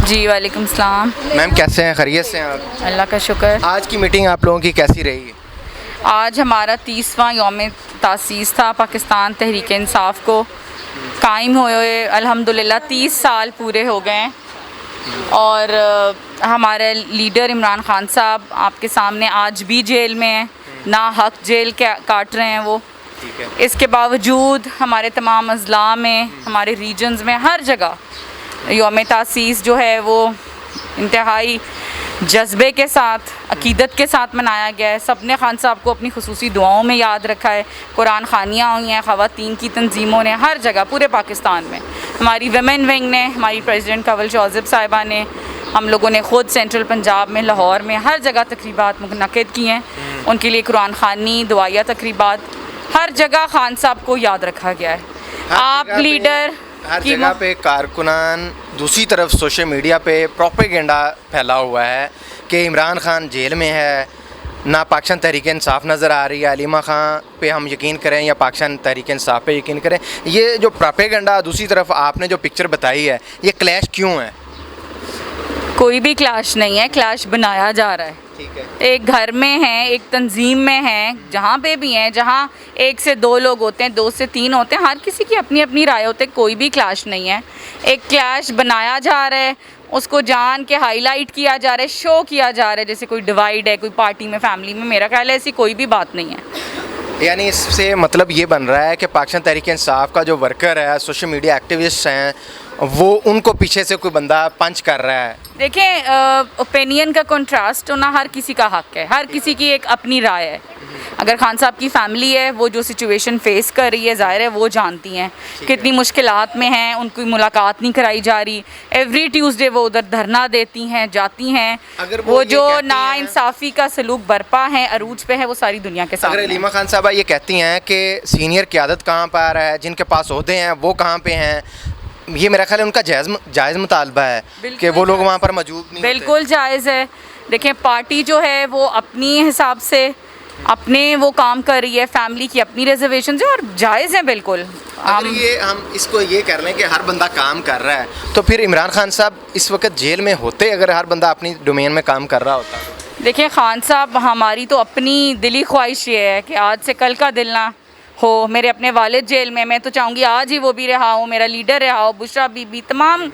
जी वालेकुम सलाम। मैम कैसे हैं, खैरियत से हैं आप? अल्लाह का शुक्र। आज की मीटिंग आप लोगों की कैसी रही? आज हमारा 30वां यौम तासीस था पाकिस्तान तहरीक इंसाफ को कायम हुए अल्हम्दुलिल्लाह 30 साल पूरे हो गए हैं। और हमारे लीडर इमरान खान साहब आपके सामने आज भी जेल में हैं, ना हक जेल काट रहे हैं वो। ठीक है। इसके बावजूद हमारे तमाम अज़ला में, हमारे रीजन्स में, हर जगह यौम तासीस जो है वो इंतहाई जज्बे के साथ, अकीदत के साथ मनाया गया है। सब ने खान साहब को अपनी खुसूसी दुआओं में याद रखा है। कुरान खानियाँ हुई हैं, ख़वातीन की तंजीमों ने, हर जगह पूरे पाकिस्तान में। हमारी वमेन विंग ने, हमारी प्रेसिडेंट कंवल शौज़िब साहिबा ने, हम लोगों ने ख़ुद सेंट्रल पंजाब में, लाहौर में, हर जगह तकरीबात मुनक़िद की हैं। उनके लिए कुरान खानी, दुआया तकरीबात, हर जगह खान साहब को याद रखा गया है। आप लीडर हर जगह पे कारकुनान, दूसरी तरफ सोशल मीडिया पे प्रोपेगेंडा फैला हुआ है कि इमरान खान जेल में है, ना पाकिस्तान तहरीक इंसाफ नज़र आ रही है। अलीमा खां पे हम यकीन करें या पाकिस्तान तहरीक इंसाफ पे यकीन करें, ये जो प्रोपेगेंडा, दूसरी तरफ आपने जो पिक्चर बताई है, ये क्लैश क्यों है? कोई भी क्लैश नहीं है, क्लैश बनाया जा रहा है। ठीक है। एक घर में हैं, एक तंजीम में हैं, जहाँ पे भी हैं, जहाँ 1 से 2 लोग होते हैं, 2 से 3 होते हैं, हर किसी की अपनी अपनी राय होती है। कोई भी क्लैश नहीं है, एक क्लैश बनाया जा रहा है, उसको जान के हाईलाइट किया जा रहा है, शो किया जा रहा है जैसे कोई डिवाइड है, कोई पार्टी में, फैमिली में। मेरा ख्याल है ऐसी कोई भी बात नहीं है। यानी इससे मतलब ये बन रहा है कि पाकिस्तान तहरीक इंसाफ का जो वर्कर है, सोशल मीडिया एक्टिविस्ट हैं, वो उनको पीछे से कोई बंदा पंच कर रहा है। देखें, ओपिनियन का कंट्रास्ट होना हर किसी का हक है, हर किसी की एक अपनी राय है। अगर खान साहब की फैमिली है, वो जो सिचुएशन फेस कर रही है, ज़ाहिर है वो जानती हैं कितनी मुश्किलात में हैं, उनकी मुलाकात नहीं कराई जा रही। एवरी ट्यूसडे वो उधर धरना देती हैं, जाती हैं। अगर वो ये जो कहती नाइंसाफ़ी का सलूक बरपा है, अरूज पे है, वो सारी दुनिया के अगर सामने है। अलीमा खान साहबा ये कहती हैं कि सीनियर क़यादत कहाँ पर आ रहा है, जिनके पास ओहदे हैं वो कहाँ पे हैं, ये मेरा ख्याल है उनका जायज़ मुतालबा है कि वो लोग वहाँ पर मौजूद नहीं होते। बिल्कुल जायज़ है। देखें, पार्टी जो है वो अपनी हिसाब से अपने वो काम कर रही है, फैमिली की अपनी रिजर्वेशन है और जायज़ है बिल्कुल। अगर ये हम इसको ये कर लें कि हर बंदा काम कर रहा है, तो फिर इमरान खान साहब इस वक्त जेल में होते अगर हर बंदा अपनी डोमेन में काम कर रहा होता? देखिए खान साहब, हमारी तो अपनी दिली ख्वाहिश ये है कि आज से कल का दिल ना हो। मेरे अपने वालिद जेल में, मैं तो चाहूँगी आज ही वो भी रहा हो, मेरा लीडर रहा हो, बुशरा बीबी, तमाम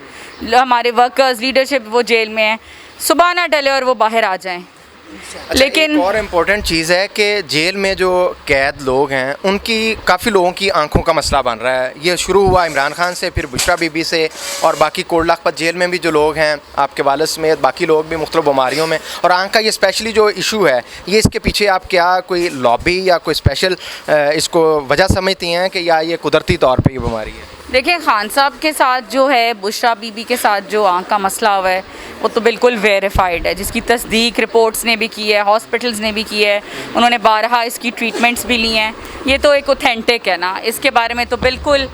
हमारे वर्कर्स, लीडरशिप वो जेल में है, सुबह ना डले और वो बाहर आ जाएं। अच्छा, लेकिन एक और इम्पोर्टेंट चीज़ है कि जेल में जो कैद लोग हैं, उनकी काफ़ी लोगों की आंखों का मसला बन रहा है। ये शुरू हुआ इमरान खान से, फिर बुशरा बीबी से, और बाकी कोट लखपत जेल में भी जो लोग हैं, आपके वालिद समेत बाकी लोग भी मुख्तलिफ बीमारियों में, और आंख का ये स्पेशली जो इशू है, ये इसके पीछे आप क्या कोई लॉबी या कोई स्पेशल इसको वजह समझती हैं कि या ये कुदरती तौर पर ये बीमारी है? देखिए, खान साहब के साथ जो है, बुशरा बीबी के साथ जो आँख का मसला हुआ है, वो तो बिल्कुल वेरीफाइड है, जिसकी तस्दीक रिपोर्ट्स ने भी की है, हॉस्पिटल्स ने भी की है, उन्होंने 12 इसकी ट्रीटमेंट्स भी ली हैं। ये तो एक ऑथेंटिक है ना, इसके बारे में तो बिल्कुल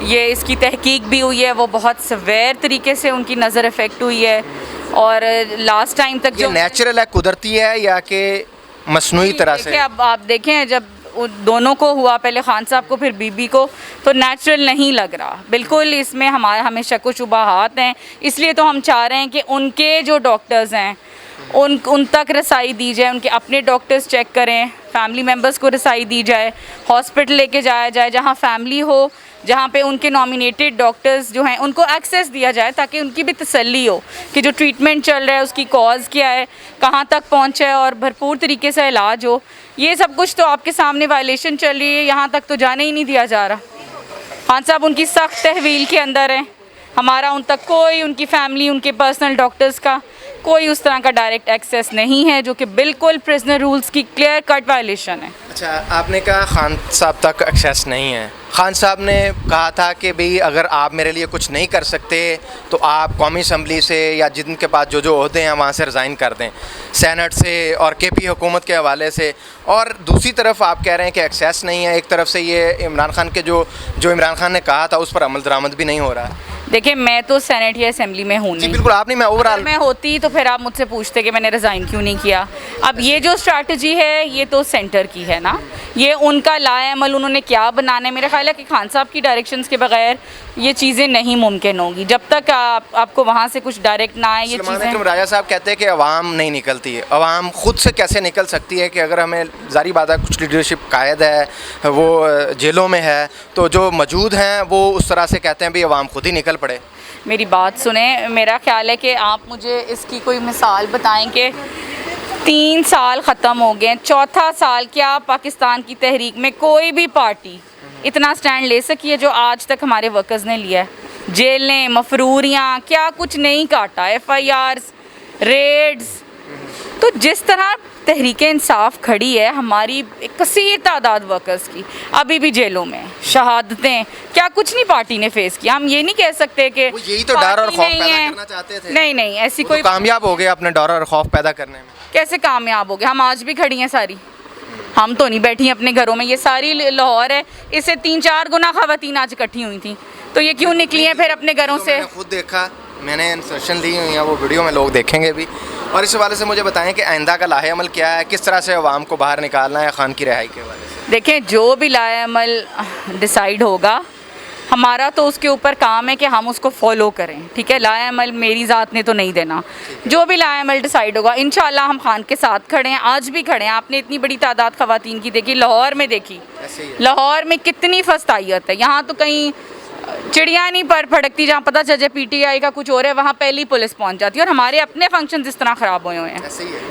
ये इसकी तहकीक भी हुई है, वो बहुत सवेर तरीके से उनकी नज़र इफ़ेक्ट हुई है। और लास्ट टाइम तक ये जो नेचुरल है, कुदरती है, या कि मसनूई तरह से? देखिए, अब आप देखें, जब दोनों को हुआ, पहले खान साहब को फिर बीबी को, तो नेचुरल नहीं लग रहा बिल्कुल। इसमें हमें शक व शुबहात हैं, इसलिए तो हम चाह रहे हैं कि उनके जो डॉक्टर्स हैं उन तक रसाई दी जाए, उनके अपने डॉक्टर्स चेक करें, फैमिली मेम्बर्स को रसाई दी जाए, हॉस्पिटल लेके जाया जाए जहाँ फैमिली हो, जहाँ पे उनके नॉमिनेटेड डॉक्टर्स जो हैं उनको एक्सेस दिया जाए, ताकि उनकी भी तसल्ली हो कि जो ट्रीटमेंट चल रहा है उसकी कॉज क्या है, कहाँ तक पहुँचा है, और भरपूर तरीके से इलाज हो। ये सब कुछ तो आपके सामने वायलेशन चल रही है, यहाँ तक तो जाने ही नहीं दिया जा रहा। खान साहब उनकी सख्त तहवील के अंदर हैं, हमारा उन तक कोई, उनकी फैमिली, उनके पर्सनल डॉक्टर्स का कोई उस तरह का डायरेक्ट एक्सेस नहीं है, जो कि बिल्कुल प्रिजनर रूल्स की क्लियर कट वायलेशन है। अच्छा, आपने कहा खान साहब तक एक्सेस नहीं है। खान साहब ने कहा था कि भाई अगर आप मेरे लिए कुछ नहीं कर सकते तो आप कौमी असम्बली से या जिनके पास जो जो ओहदे हैं वहाँ से रिज़ाइन कर दें, सेनेट से और केपी हुकूमत के हवाले से। और दूसरी तरफ आप कह रहे हैं कि एक्सेस नहीं है। एक तरफ से ये इमरान खान के जो इमरान खान ने कहा था उस पर अमल दरामद भी नहीं हो रहा। देखिए मैं तो सेनेट या असेंबली में हूँ जी नहीं। बिल्कुल, आप नहीं, मैं अगर ओवरऑल मैं होती तो फिर आप मुझसे पूछते कि मैंने रिज़ाइन क्यों नहीं किया। अब ये जो स्ट्रैटेजी है ये तो सेंटर की है ना, ये उनका लाएअमल उन्होंने क्या बनाना है। मेरा ख्याल है कि खान साहब की डायरेक्शंस के बगैर ये चीज़ें नहीं मुमकिन होंगी, जब तक आपको वहाँ से कुछ डायरेक्ट ना आए ये चीज़ें। राजा साहब कहते हैं कि अवाम नहीं निकलती है, अवाम खुद से कैसे निकल सकती है? कि अगर हमें जारी बात है कुछ लीडरशिप कायद है वो जेलों में है, तो जो मौजूद हैं वो उस तरह से कहते हैं भी अवाम खुद ही निकल पड़े। मेरी बात सुने, मेरा ख्याल है कि आप मुझे इसकी कोई मिसाल बताएं कि 3 साल ख़त्म हो गए, चौथा साल क्या पाकिस्तान की तहरीक में कोई भी पार्टी इतना स्टैंड ले सकी है जो आज तक हमारे वर्कर्स ने लिया है। जेलें, मफरूरियाँ, क्या कुछ नहीं काटा, FIRs, रेड्स। तो जिस तरह तहरीक इंसाफ खड़ी है, हमारी एक कसीर तादाद वर्कर्स की अभी भी जेलों में, शहादतें, क्या कुछ नहीं पार्टी ने फेस किया। हम ये नहीं कह सकते कि वो यही तो डर और खौफ पैदा करना चाहते थे। नहीं ऐसी कोई कामयाब हो गए अपने डर और खौफ पैदा करने में। कैसे कामयाब हो गए? हम आज भी खड़ी हैं सारी, हम तो नहीं बैठी हैं अपने घरों में। ये सारी लाहौर है, इससे 3-4 गुना ख़वातीन आज इकट्ठी हुई थी, तो ये क्यों निकली हैं फिर अपने घरों से? मैंने खुद देखा, मैंने इंस्ट्रक्शन ली हुई है, वो वीडियो में लोग देखेंगे भी। और इस हवाले से मुझे बताएं कि आइंदा का लाहे-अमल क्या है, किस तरह से अवाम को बाहर निकालना है खान की रिहाई के हवाले से? देखें, जो भी लाए-अमल डिसाइड होगा, हमारा तो उसके ऊपर काम है कि हम उसको फॉलो करें, ठीक है। लाए-अमल मेरी ज़ात ने तो नहीं देना, जो भी लाए-अमल डिसाइड होगा इंशाल्लाह हम खान के साथ खड़े हैं, आज भी खड़े हैं। आपने इतनी बड़ी तादाद ख़वातीन की देखी, लाहौर में देखी, लाहौर में कितनी फस्तायत है। यहाँ तो कहीं चिड़िया नहीं पर फड़कती, जहाँ पता चल जाए PTI का कुछ और है वहाँ पहली पुलिस पहुँच जाती है। और हमारे अपने फंक्शन इस तरह ख़राब हुए हैं,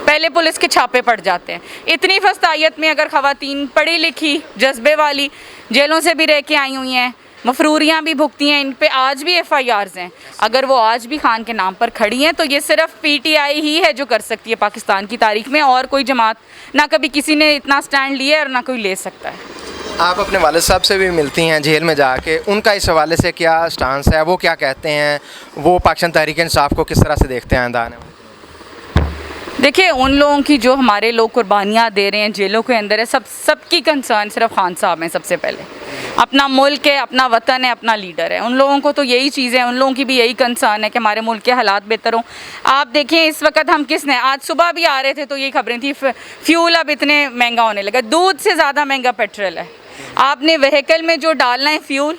पहले पुलिस के छापे पड़ जाते हैं। इतनी फस्तायत में अगर ख़वातीन पढ़ी लिखी जज्बे वाली जेलों से भी रह के आई हुई हैं, मफरूरियाँ भी भुगती हैं, इन पे आज भी FIRs हैं, अगर वो आज भी खान के नाम पर खड़ी हैं तो ये सिर्फ PTI ही है जो कर सकती है पाकिस्तान की तारीख में। और कोई जमात ना कभी किसी ने इतना स्टैंड लिया है और ना कोई ले सकता है। आप अपने वालिद साहब से भी मिलती हैं जेल में जाके, उनका इस हवाले से क्या स्टांस है, वो क्या कहते हैं, वो पाकिस्तान तहरीक इंसाफ को किस तरह से देखते हैं आइंदा आने वाले? देखिए, उन लोगों की जो हमारे लोग कुर्बानियाँ दे रहे हैं जेलों के अंदर है, सबकी कंसर्न सिर्फ खान साहब हैं। सबसे पहले अपना मुल्क है, अपना वतन है, अपना लीडर है, उन लोगों को तो यही चीज़ें, उन लोगों की भी यही कंसर्न है कि हमारे मुल्क के हालात बेहतर हों। आप देखें इस वक्त हम किसने, आज सुबह भी आ रहे थे तो यही खबरें थी, फ्यूल अब इतने महंगा होने लगा, दूध से ज़्यादा महंगा पेट्रोल है। आपने व्हीकल में जो डालना है फ्यूल,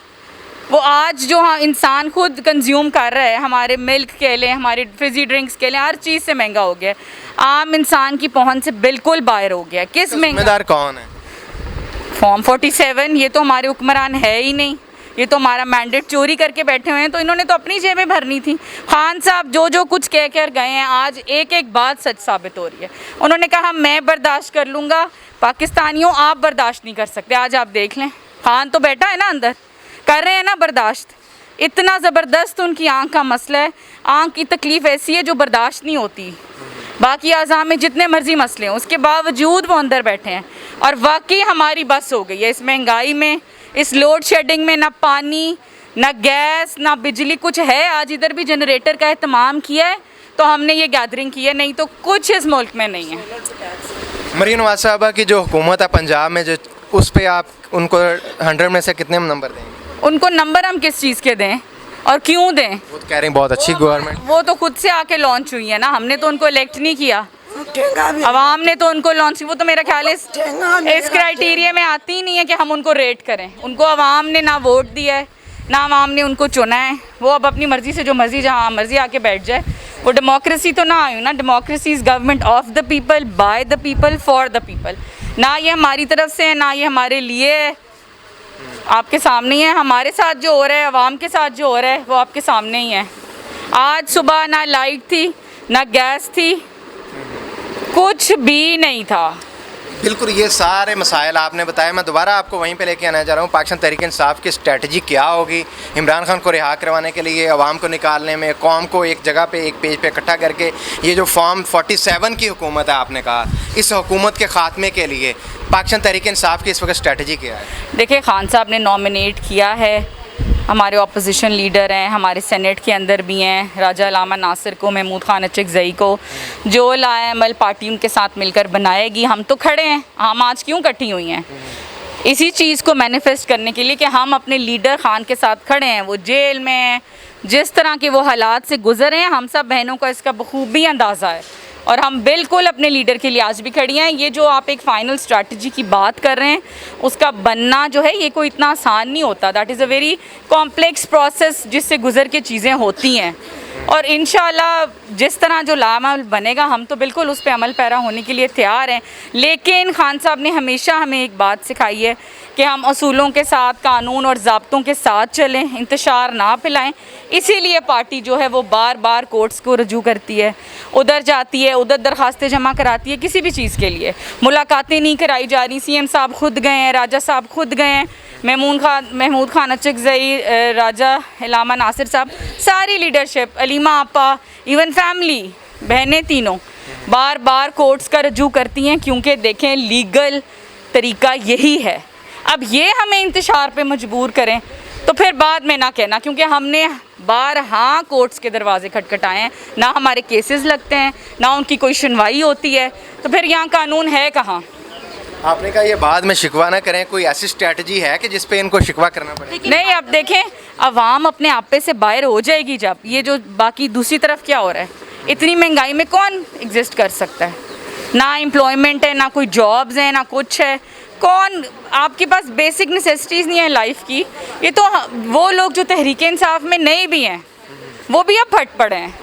वो आज जो हाँ इंसान खुद कंज्यूम कर रहा है, हमारे मिल्क के लिए, हमारे फिजी ड्रिंक्स के लिए, हर चीज़ से महंगा हो गया है। आम इंसान की पहुंच से बिल्कुल बाहर हो गया। किस जिम्मेदार कौन है? फॉर्म 47, ये तो हमारे हुक्मरान है ही नहीं, ये तो हमारा मैंडेट चोरी करके बैठे हुए हैं, तो इन्होंने तो अपनी जेबें भरनी थी। खान साहब जो कुछ कह कर गए हैं, आज एक बात सच साबित हो रही है। उन्होंने कहा मैं बर्दाश्त कर लूँगा, पाकिस्तानियों आप बर्दाश्त नहीं कर सकते। आज आप देख लें, खान तो बैठा है ना अंदर, कर रहे हैं ना बर्दाश्त। इतना ज़बरदस्त उनकी आँख का मसला है, आँख की तकलीफ़ ऐसी है जो बर्दाश्त नहीं होती। बाकी आज़ाम में जितने मर्जी मसले हैं, उसके बावजूद वो अंदर बैठे हैं। और वाकई हमारी बस हो गई है इस महंगाई में, इस लोड शेडिंग में, ना पानी, ना गैस, ना बिजली कुछ है। आज इधर भी जनरेटर का एहतमाम किया है तो हमने ये गैदरिंग की है, नहीं तो कुछ इस मुल्क में नहीं है। मरीम नवाज साहबा की जो हुकूमत है पंजाब में, जो उस पर आप उनको 100 में से कितने नंबर देंगे? उनको नंबर हम किस चीज़ के दें और क्यों दें? वो तो कह रहे हैं बहुत अच्छी गवर्नमेंट। वो तो खुद से आके लॉन्च हुई है ना, हमने तो उनको इलेक्ट नहीं किया, अवाम ने तो उनको लॉन्च। वो तो मेरा ख्याल है इस क्राइटेरिया में आती ही नहीं है कि हम उनको रेट करें। उनको अवाम ने ना वोट दिया है, ना अवाम ने उनको चुना है। वो अब अपनी मर्ज़ी से जो मर्ज़ी जहाँ मर्ज़ी आके बैठ जाए। वो डेमोक्रेसी तो ना आई ना, democracy is government of the people, by the people, for the people. ना ये हमारी तरफ से है, ना ये हमारे लिए है। आपके सामने ही है, हमारे साथ जो हो रहा है, अवाम के साथ जो हो रहा है, वो आपके सामने ही है। आज सुबह ना लाइट थी, ना गैस थी, कुछ भी नहीं था। बिल्कुल, ये सारे मसाइल आपने बताए। मैं दोबारा आपको वहीं पे लेके आना चाह रहा हूँ। पाकिस्तान तहरीक इंसाफ की स्ट्रेटजी क्या होगी इमरान खान को रिहा करवाने के लिए, अवाम को निकालने में, कौम को एक जगह पे, एक पेज पे इकट्ठा करके, ये जो फॉर्म 47 की हुकूमत है आपने कहा, इस हुकूमत के ख़ात्मे के लिए पाकिस्तान तहरीक इंसाफ की इस वक्त स्ट्रेटजी क्या है? देखिए, खान साहब ने नॉमिनेट किया है, हमारे अपोजिशन लीडर हैं, हमारे सेनेट के अंदर भी हैं, राजा अलामा नासिर को, महमूद खान अचकज़ई को। जो लाएअमल पार्टी उनके साथ मिलकर बनाएगी, हम तो खड़े हैं। हम आज क्यों इकट्ठी हुई हैं? इसी चीज़ को मैनिफेस्ट करने के लिए कि हम अपने लीडर खान के साथ खड़े हैं। वो जेल में हैं, जिस तरह के वो हालात से गुजरे हैं, हम सब बहनों का इसका बखूबी अंदाज़ा है और हम बिल्कुल अपने लीडर के लिए आज भी खड़ी हैं। ये जो आप एक फ़ाइनल स्ट्रैटेजी की बात कर रहे हैं, उसका बनना जो है ये कोई इतना आसान नहीं होता। That is a very complex process जिससे गुजर के चीज़ें होती हैं और इंशाल्लाह जिस तरह जो लामल बनेगा हम तो बिल्कुल उस पर अमल पैरा होने के लिए तैयार हैं। लेकिन खान साहब ने हमेशा हमें एक बात सिखाई है कि हम असूलों के साथ, कानून और ज़ाब्तों के साथ चलें, इंतशार ना फैलाएं। इसीलिए पार्टी जो है वो बार बार कोर्ट्स को रजू करती है, उधर जाती है, उधर दरखास्तें जमा कराती है किसी भी चीज़ के लिए। मुलाकातें नहीं कराई जा रही। CM साहब खुद गए हैं, राजा साहब खुद गए हैं, महमूद खान अचकज़ई, राजा इलामा नासिर साहब, सारी लीडरशिप, अलीमा आपा, इवन फैमिली, बहनें तीनों बार बार कोर्ट्स का रजू करती हैं क्योंकि देखें लीगल तरीका यही है। अब ये हमें इंतशार पे मजबूर करें तो फिर बाद में ना कहना, क्योंकि हमने बारहा कोर्ट्स के दरवाजे खटखटाए हैं, ना हमारे केसेस लगते हैं, ना उनकी कोई सुनवाई होती है, तो फिर यहाँ कानून है कहाँ। आपने कहा ये बाद में शिकवा ना करें, कोई ऐसी स्ट्रैटेजी है कि जिस पे इनको शिकवा करना पड़े? नहीं, अब देखें अवाम अपने आप पे से बाहर हो जाएगी जब ये जो बाकी दूसरी तरफ क्या हो रहा है, इतनी महंगाई में कौन एग्जिस्ट कर सकता है, ना एम्प्लॉयमेंट है, ना कोई जॉब्स हैं, ना कुछ है, कौन, आपके पास बेसिक नेसेसिटीज़ नहीं है लाइफ की। ये तो वो लोग जो तहरीक इंसाफ में नहीं भी हैं वो भी अब फट पड़े हैं।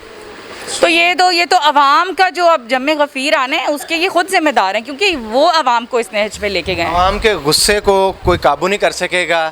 तो ये तो अवाम का जो अब जम्मे गफ़ीर आने हैं उसके ये खुद जिम्मेदार हैं, क्योंकि वो अवाम को इस नहज पे लेके गए हैं। आवाम के गुस्से को कोई काबू नहीं कर सकेगा,